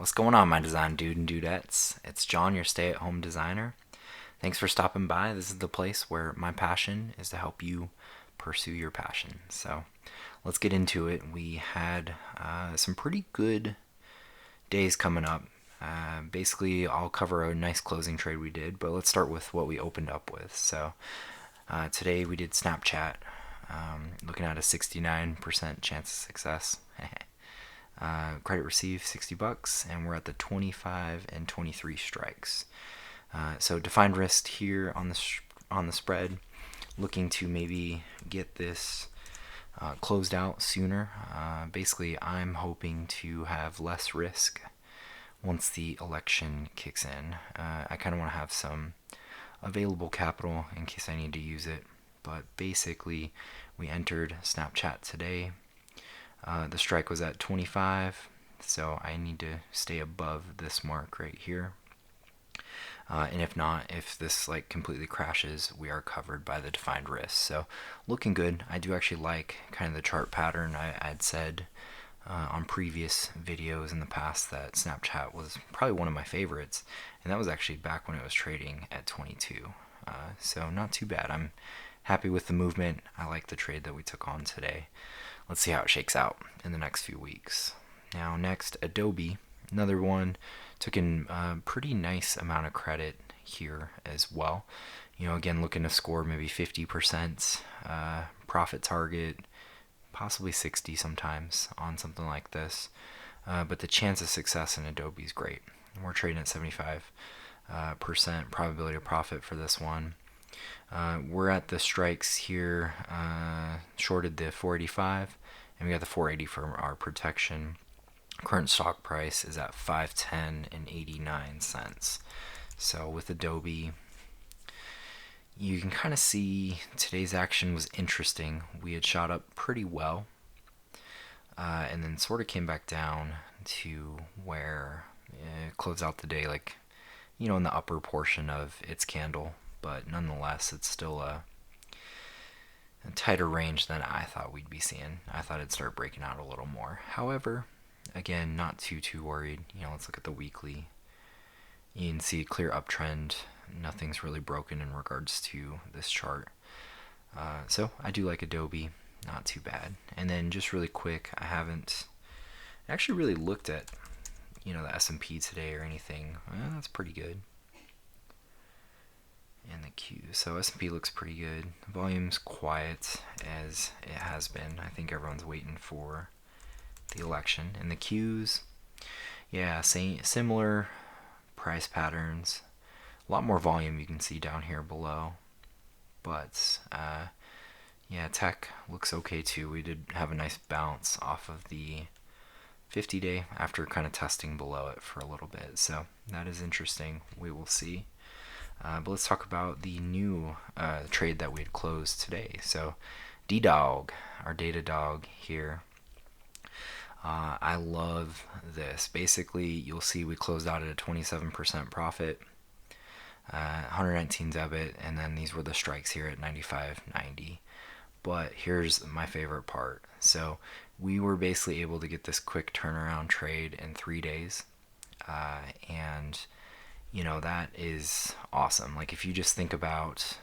What's going on, my design dude and dudettes? It's John, your stay at home designer. Thanks for stopping by. This is the place where my passion is to help you pursue your passion. So let's get into it. We had some pretty good days coming up. Basically, I'll cover a nice closing trade we did, but let's start with what we opened up with. So today we did Snapchat, looking at a 69% chance of success. Credit received $60, and we're at the 25 and 23 strikes. So defined risk here on the spread, looking to maybe get this closed out sooner. Basically, I'm hoping to have less risk once the election kicks in. I kind of want to have some available capital in case I need to use it. But basically, we entered Snapchat today. The strike was at 25, so I need to stay above this mark right here. And if not, if this like completely crashes, we are covered by the defined risk. So looking good. I do actually like kind of the chart pattern. I'd said on previous videos in the past that Snapchat was probably one of my favorites, and that was actually back when it was trading at 22. So not too bad. I'm happy with the movement. I like the trade that we took on today. Let's see how it shakes out in the next few weeks. Now, next, Adobe, another one, took in a pretty nice amount of credit here as well. You know, again, looking to score maybe 50% profit target, possibly 60 sometimes on something like this. But the chance of success in Adobe is great. We're trading at 75% probability of profit for this one. We're at the strikes here, shorted the 485, and we got the 480 for our protection. Current stock price is at 510 and 89 cents. So with Adobe, you can kind of see today's action was interesting. We had shot up pretty well, and then sort of came back down to where it closed out the day, like, you know, in the upper portion of its candle. But nonetheless, it's still a tighter range than I thought we'd be seeing. I thought it'd start breaking out a little more. However, again, not too worried. You know, let's look at the weekly. You can see a clear uptrend. Nothing's really broken in regards to this chart. So I do like Adobe. Not too bad. And then just really quick, I haven't actually really looked at, you know, the S&P today or anything. Well, that's pretty good. And the Q. So S&P looks pretty good. Volume's quiet as it has been. I think everyone's waiting for the election. And the Qs, yeah, similar price patterns. A lot more volume you can see down here below. But yeah, tech looks okay too. We did have a nice bounce off of the 50-day after kind of testing below it for a little bit. So that is interesting. We will see. But let's talk about the new trade that we had closed today. So D-Dog, our data dog here. I love this. Basically, you'll see we closed out at a 27% profit, 119 debit, and then these were the strikes here at 95.90. But here's my favorite part. So we were basically able to get this quick turnaround trade in 3 days, and you know, that is awesome. Like, if you just think about,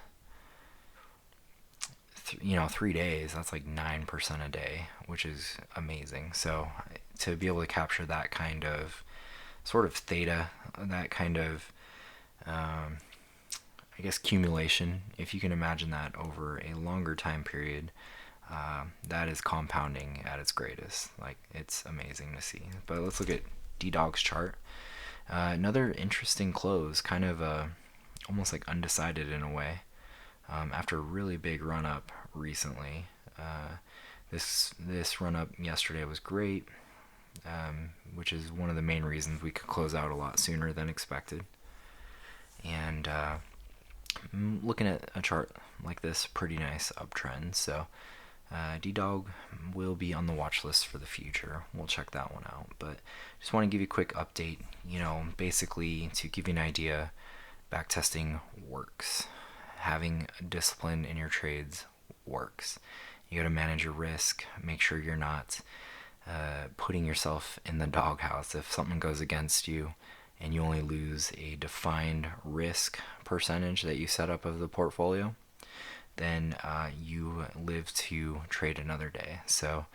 3 days, that's like 9% a day, which is amazing. So to be able to capture that kind of sort of theta, that kind of, I guess, accumulation, if you can imagine that over a longer time period, that is compounding at its greatest. Like, it's amazing to see. But let's look at D-Dog's chart. Another interesting close, kind of almost like undecided in a way, after a really big run up recently. This run up yesterday was great, which is one of the main reasons we could close out a lot sooner than expected. And looking at a chart like this, pretty nice uptrend. So D-Dog will be on the watch list for the future. We'll check that one out. But just want to give you a quick update. You know, basically to give you an idea, backtesting works. Having discipline in your trades works. You got to manage your risk. Make sure you're not putting yourself in the doghouse. If something goes against you and you only lose a defined risk percentage that you set up of the portfolio, then you live to trade another day. So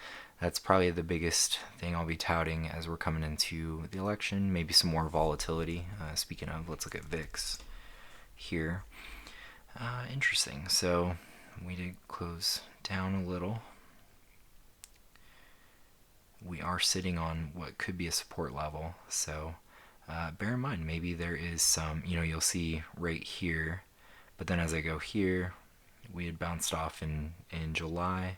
that's probably the biggest thing I'll be touting as we're coming into the election. Maybe some more volatility. Speaking of, let's look at VIX here. Interesting. So we did close down a little. We are sitting on what could be a support level. So bear in mind, maybe there is some, you'll see right here, but then as I go here, we had bounced off in July,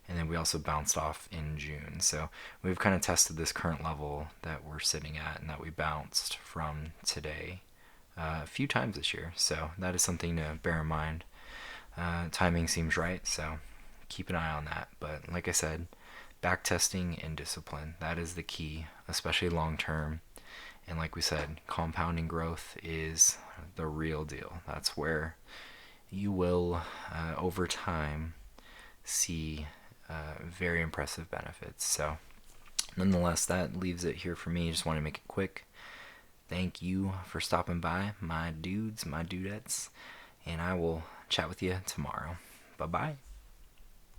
and then we also bounced off in June. So we've kind of tested this current level that we're sitting at and that we bounced from today a few times this year. So that is something to bear in mind. Timing seems right, so keep an eye on that. But like I said, back testing and discipline, that is the key, especially long term. And like we said, compounding growth is the real deal. That's where you will, over time, see very impressive benefits. So nonetheless, that leaves it here for me. Just want to make it quick. Thank you for stopping by, my dudes, my dudettes, and I will chat with you tomorrow. Bye-bye.